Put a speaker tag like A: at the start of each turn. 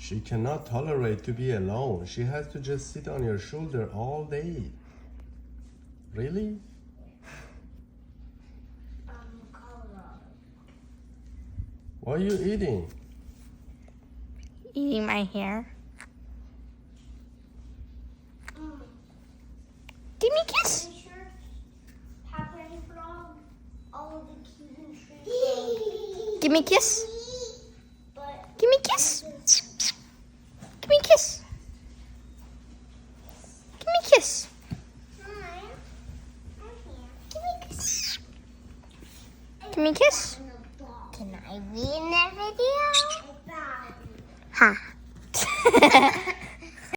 A: She cannot tolerate to be alone. She has to just sit on your shoulder all day. Really?
B: Colorado.
A: What are you eating?
C: Eating my hair. Give me a kiss.
B: Are you sure Papa and Frog, all of the Cuban trees?
C: Give me a kiss.
B: But
C: Give me a kiss. Give me a kiss. Give me a kiss.
B: Hi, I'm here.
C: Give me a kiss. Give me a kiss.
B: Can I be in that video?
C: Ha.